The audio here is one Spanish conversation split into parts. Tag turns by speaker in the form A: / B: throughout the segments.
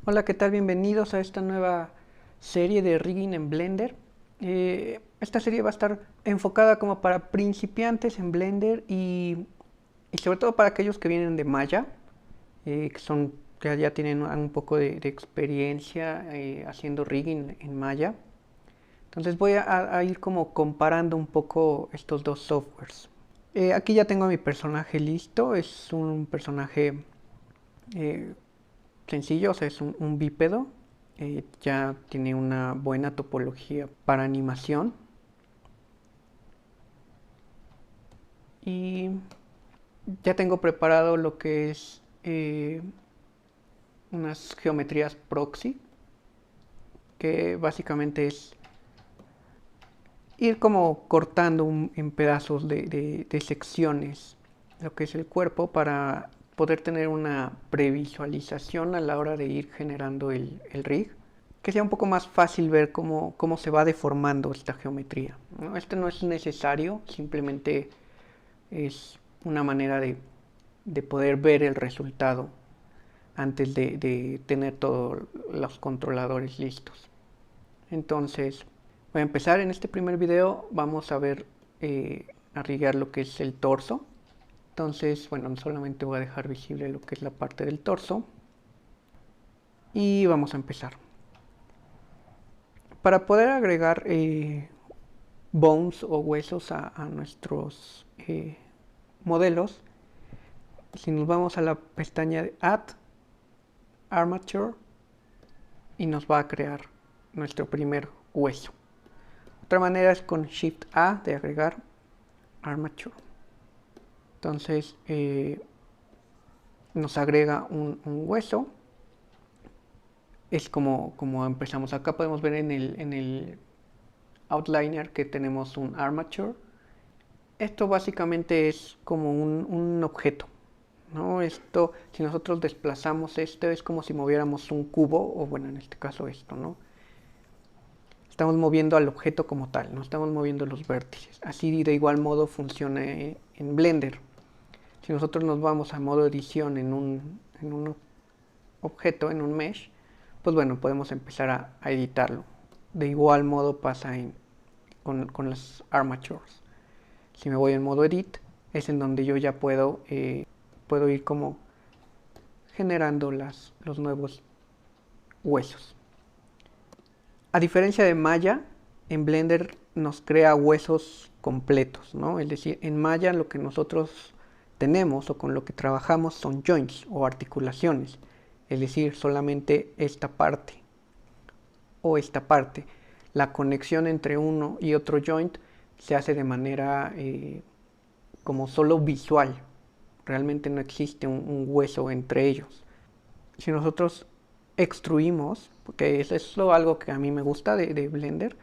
A: Hola, ¿qué tal? Bienvenidos a esta nueva serie de rigging en Blender. Esta serie va a estar enfocada como para principiantes en Blender y sobre todo para aquellos que vienen de Maya, que ya tienen un poco de experiencia haciendo rigging en Maya. Entonces voy a ir como comparando un poco estos dos softwares. Aquí ya tengo a mi personaje listo, es un personaje eh, sencillo, o sea, es un bípedo. Ya tiene una buena topología para animación. Y ya tengo preparado lo que es unas geometrías proxy, que básicamente es ir como cortando en pedazos de secciones lo que es el cuerpo para poder tener una previsualización a la hora de ir generando el rig, que sea un poco más fácil ver cómo se va deformando esta geometría, ¿no? Esto no es necesario, simplemente es una manera de poder ver el resultado antes de tener todos los controladores listos. Entonces, voy a empezar en este primer video. Vamos a ver, a rigar lo que es el torso. Entonces, bueno, solamente voy a dejar visible lo que es la parte del torso. Y vamos a empezar. Para poder agregar bones o huesos a nuestros modelos, si nos vamos a la pestaña de Add, Armature, y nos va a crear nuestro primer hueso. Otra manera es con Shift A de agregar Armature. Entonces nos agrega un hueso. Es como empezamos. Acá podemos ver en el outliner que tenemos un armature. Esto básicamente es como un objeto, ¿no? Esto, si nosotros desplazamos esto, es como si moviéramos un cubo, o bueno, en este caso esto, ¿no? Estamos moviendo al objeto como tal, no estamos moviendo los vértices. Así de igual modo funciona en Blender. Si nosotros nos vamos a modo edición en un objeto, en un mesh, pues bueno, podemos empezar a editarlo. De igual modo pasa con las armatures. Si me voy en modo edit, es en donde yo ya puedo ir como generando los nuevos huesos. A diferencia de Maya, en Blender nos crea huesos completos, ¿no? Es decir, en Maya lo que nosotros tenemos o con lo que trabajamos son joints o articulaciones, es decir, solamente esta parte o esta parte. La conexión entre uno y otro joint se hace de manera como solo visual. Realmente no existe un hueso entre ellos. Si nosotros extruimos, porque eso es algo que a mí me gusta de Blender,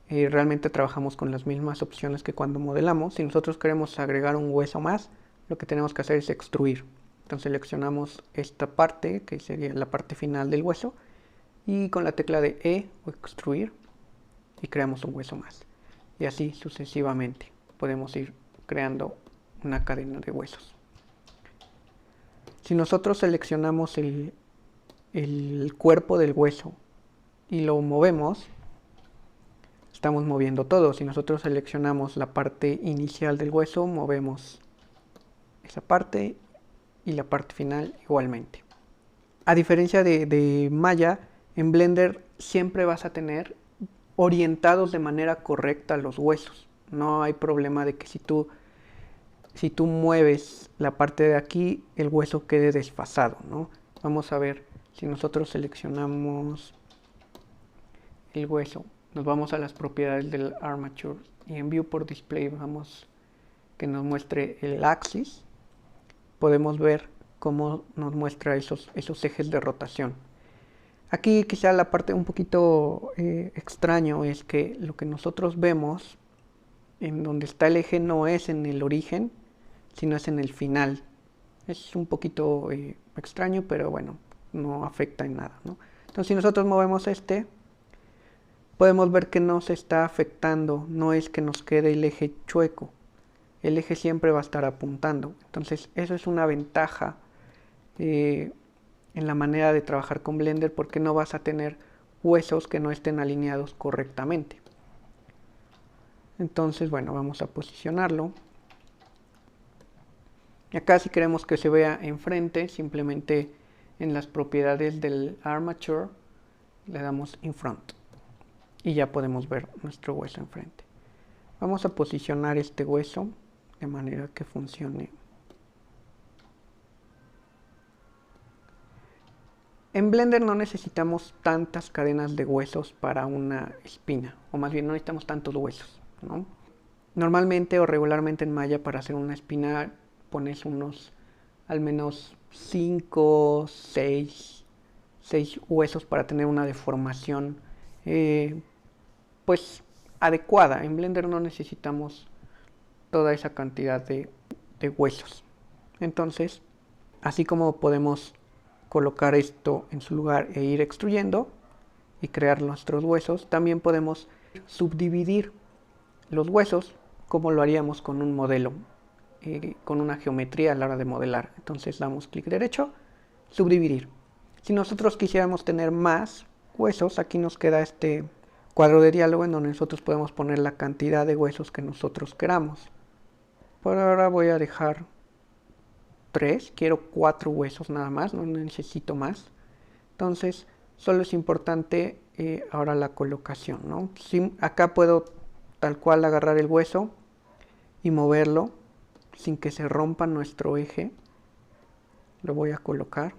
A: realmente trabajamos con las mismas opciones que cuando modelamos. Si nosotros queremos agregar un hueso más, lo que tenemos que hacer es extruir. Entonces seleccionamos esta parte, que sería la parte final del hueso, y con la tecla de E o extruir, y creamos un hueso más. Y así sucesivamente podemos ir creando una cadena de huesos. Si nosotros seleccionamos el cuerpo del hueso y lo movemos, estamos moviendo todo. Si nosotros seleccionamos la parte inicial del hueso, movemos esa parte y la parte final igualmente. A diferencia de Maya, en Blender siempre vas a tener orientados de manera correcta los huesos. No hay problema de que si tú mueves la parte de aquí, el hueso quede desfasado, ¿no? Vamos a ver, si nosotros seleccionamos el hueso, nos vamos a las propiedades del armature y en View por Display vamos que nos muestre el axis. Podemos ver cómo nos muestra esos ejes de rotación. Aquí quizá la parte un poquito extraño es que lo que nosotros vemos en donde está el eje no es en el origen, sino es en el final. Es un poquito extraño, pero bueno, no afecta en nada, ¿no? Entonces si nosotros movemos podemos ver que no se está afectando, no es que nos quede el eje chueco. El eje siempre va a estar apuntando. Entonces eso es una ventaja en la manera de trabajar con Blender, porque no vas a tener huesos que no estén alineados correctamente. Entonces, bueno, vamos a posicionarlo. Y acá si queremos que se vea enfrente, simplemente en las propiedades del Armature le damos In Front. Y ya podemos ver nuestro hueso enfrente. Vamos a posicionar este hueso de manera que funcione. En Blender no necesitamos tantas cadenas de huesos para una espina, o más bien no necesitamos tantos huesos, ¿no? Normalmente o regularmente en Maya para hacer una espina pones unos al menos 5, 6 huesos para tener una deformación pues adecuada. En Blender no necesitamos toda esa cantidad de huesos. Entonces, así como podemos colocar esto en su lugar e ir extruyendo y crear nuestros huesos, también podemos subdividir los huesos como lo haríamos con un modelo, con una geometría a la hora de modelar. Entonces damos clic derecho, subdividir. Si nosotros quisiéramos tener más huesos, aquí nos queda este cuadro de diálogo en donde nosotros podemos poner la cantidad de huesos que nosotros queramos. Por ahora voy a dejar 3, quiero 4 huesos nada más, no necesito más. Entonces solo es importante ahora la colocación, ¿no? Acá puedo tal cual agarrar el hueso y moverlo sin que se rompa nuestro eje. Lo voy a colocar.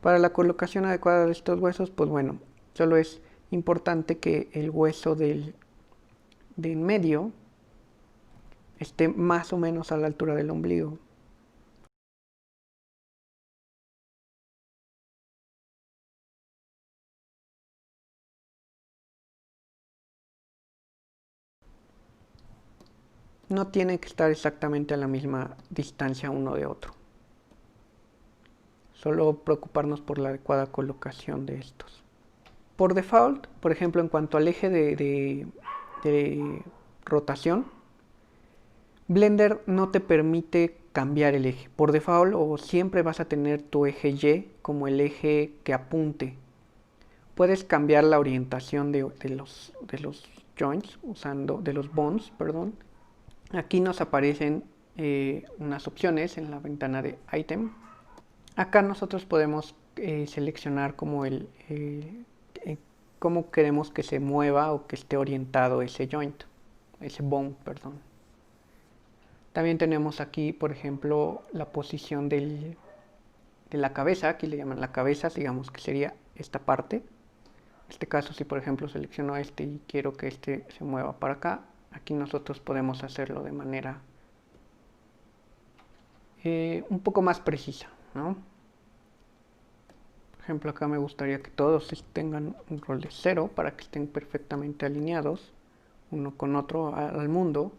A: Para la colocación adecuada de estos huesos, pues bueno, solo es importante que el hueso de en medio esté más o menos a la altura del ombligo. No tiene que estar exactamente a la misma distancia uno de otro. Solo preocuparnos por la adecuada colocación de estos. Por default, por ejemplo, en cuanto al eje de rotación, Blender no te permite cambiar el eje. Por default o siempre vas a tener tu eje Y como el eje que apunte. Puedes cambiar la orientación de los joints, de los bones, perdón. Aquí nos aparecen unas opciones en la ventana de Item. Acá nosotros podemos seleccionar como cómo queremos que se mueva o que esté orientado ese joint, ese bone, perdón. También tenemos aquí, por ejemplo, la posición de la cabeza. Aquí le llaman la cabeza, digamos que sería esta parte. En este caso, si por ejemplo selecciono este y quiero que este se mueva para acá, aquí nosotros podemos hacerlo de manera un poco más precisa, ¿no? Por ejemplo, acá me gustaría que todos tengan un rol de 0 para que estén perfectamente alineados uno con otro al mundo.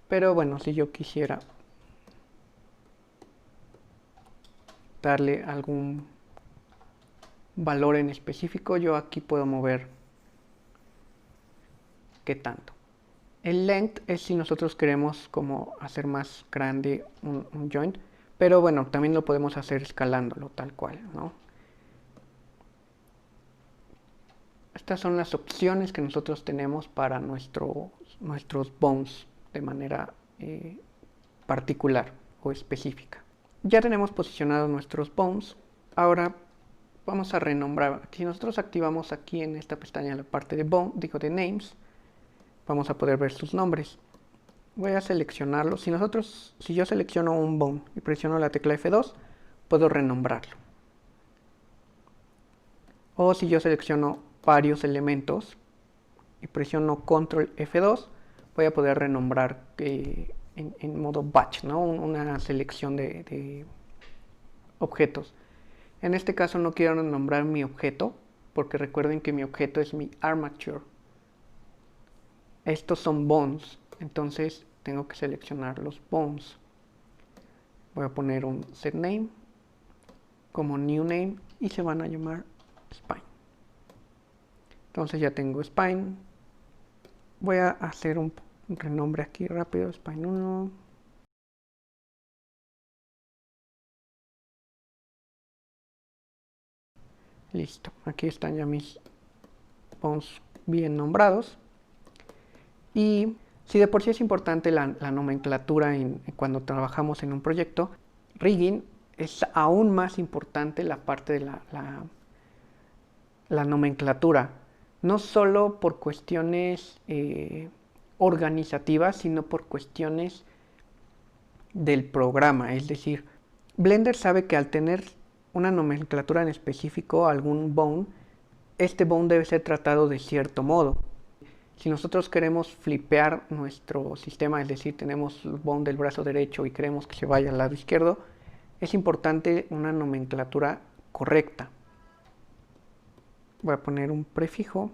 A: Pero bueno, si yo quisiera darle algún valor en específico, yo aquí puedo mover qué tanto. El length es si nosotros queremos como hacer más grande un joint, pero bueno, también lo podemos hacer escalándolo tal cual, ¿no? Estas son las opciones que nosotros tenemos para nuestros bones de manera particular o específica. Ya tenemos posicionados nuestros bones. Ahora vamos a renombrar. Si nosotros activamos aquí en esta pestaña la parte de bone, digo de names, vamos a poder ver sus nombres. Voy a seleccionarlo. Si yo selecciono un bone y presiono la tecla F2, puedo renombrarlo. O si yo selecciono varios elementos y presiono control F2, voy a poder renombrar en modo batch, ¿no? Una selección de objetos. En este caso no quiero renombrar mi objeto, porque recuerden que mi objeto es mi armature. Estos son bones, entonces tengo que seleccionar los bones. Voy a poner un set name como new name y se van a llamar spine. Entonces ya tengo spine. Voy a hacer un renombre aquí rápido, spine 1. Listo, aquí están ya mis bones bien nombrados. Y si de por sí es importante la nomenclatura cuando trabajamos en un proyecto, rigging es aún más importante la parte de la nomenclatura. No solo por cuestiones organizativas, sino por cuestiones del programa. Es decir, Blender sabe que al tener una nomenclatura en específico, algún bone, este bone debe ser tratado de cierto modo. Si nosotros queremos flipear nuestro sistema, es decir, tenemos el bone del brazo derecho y queremos que se vaya al lado izquierdo, es importante una nomenclatura correcta. Voy a poner un prefijo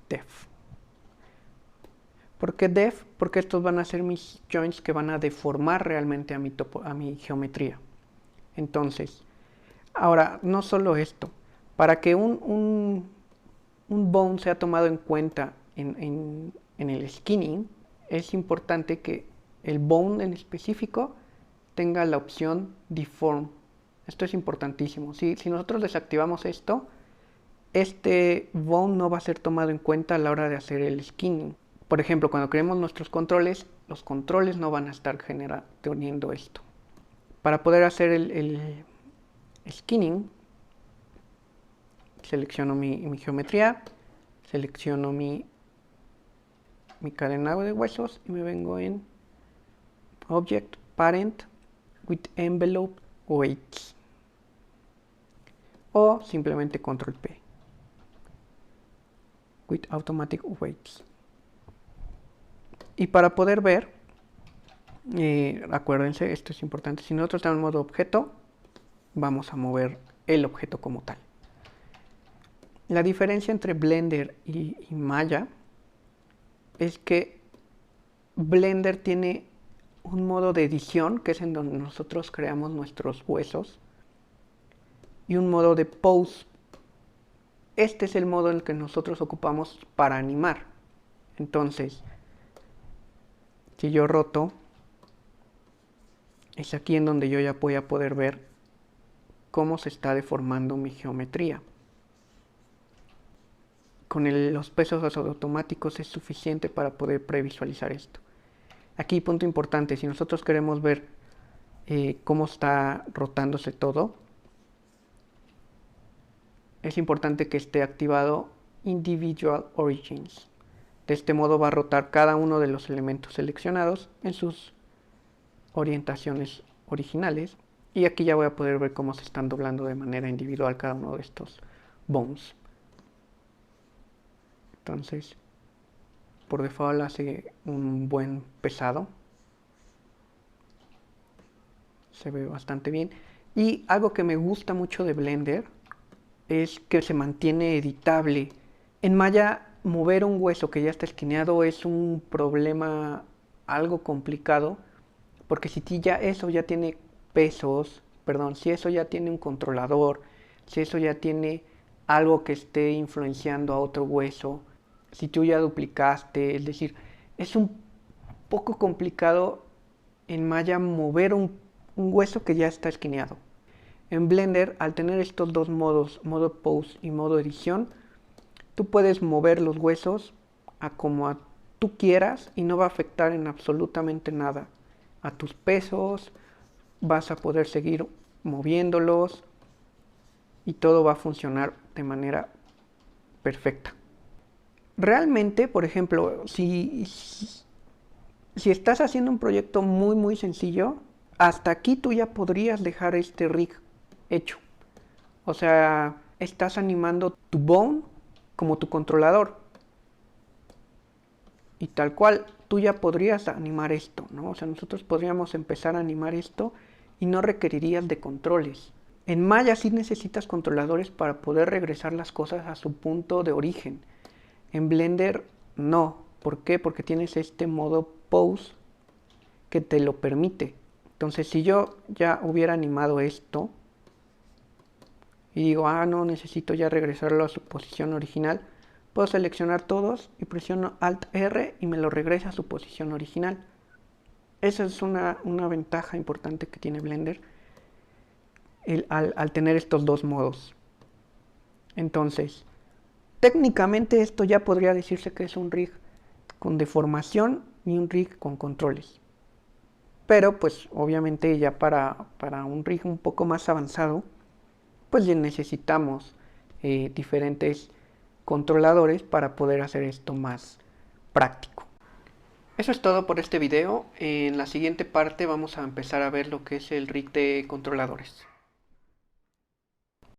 A: def. ¿Por qué def? Porque estos van a ser mis joints que van a deformar realmente a mi geometría. Entonces, ahora, no solo esto, para que un bone sea tomado en cuenta en el skinning, es importante que el bone en específico tenga la opción deform. Esto es importantísimo. Si nosotros desactivamos esto, este bone no va a ser tomado en cuenta a la hora de hacer el skinning. Por ejemplo, cuando creemos nuestros controles, los controles no van a estar teniendo esto. Para poder hacer el skinning, selecciono mi geometría, selecciono mi cadenado de huesos y me vengo en Object, Parent, with Envelope Weights. O simplemente Control P. With Automatic Weights. Y para poder ver, acuérdense, esto es importante, si nosotros estamos en modo objeto, vamos a mover el objeto como tal. La diferencia entre Blender y Maya es que Blender tiene un modo de edición, que es en donde nosotros creamos nuestros huesos, y un modo de pose. Este es el modo en el que nosotros ocupamos para animar. Entonces, si yo roto, es aquí en donde yo ya voy a poder ver cómo se está deformando mi geometría. Con los pesos automáticos es suficiente para poder previsualizar esto. Aquí, punto importante, si nosotros queremos ver cómo está rotándose todo, es importante que esté activado Individual Origins. De este modo va a rotar cada uno de los elementos seleccionados en sus orientaciones originales. Y aquí ya voy a poder ver cómo se están doblando de manera individual cada uno de estos bones. Entonces, por default hace un buen pesado. Se ve bastante bien. Y algo que me gusta mucho de Blender es que se mantiene editable. En Maya, mover un hueso que ya está esquineado es un problema algo complicado, porque si eso ya tiene pesos, perdón, si eso ya tiene un controlador, si eso ya tiene algo que esté influenciando a otro hueso, si tú ya duplicaste, es decir, es un poco complicado en Maya mover un hueso que ya está esquineado. En Blender, al tener estos dos modos, modo pose y modo edición, tú puedes mover los huesos a como tú quieras y no va a afectar en absolutamente nada a tus pesos, vas a poder seguir moviéndolos y todo va a funcionar de manera perfecta. Realmente, por ejemplo, si estás haciendo un proyecto muy sencillo, hasta aquí tú ya podrías dejar este rig hecho. O sea, estás animando tu bone como tu controlador. Y tal cual, tú ya podrías animar esto, ¿no? O sea, nosotros podríamos empezar a animar esto y no requerirías de controles. En Maya sí necesitas controladores para poder regresar las cosas a su punto de origen. En Blender no. ¿Por qué? Porque tienes este modo pose que te lo permite. Entonces, si yo ya hubiera animado esto y digo, no, necesito ya regresarlo a su posición original, puedo seleccionar todos y presiono Alt R y me lo regresa a su posición original. Esa es una ventaja importante que tiene Blender al tener estos dos modos. Entonces, técnicamente esto ya podría decirse que es un rig con deformación y un rig con controles. Pero pues obviamente ya para un rig un poco más avanzado, pues ya necesitamos diferentes controladores para poder hacer esto más práctico. Eso es todo por este video. En la siguiente parte vamos a empezar a ver lo que es el rig de controladores.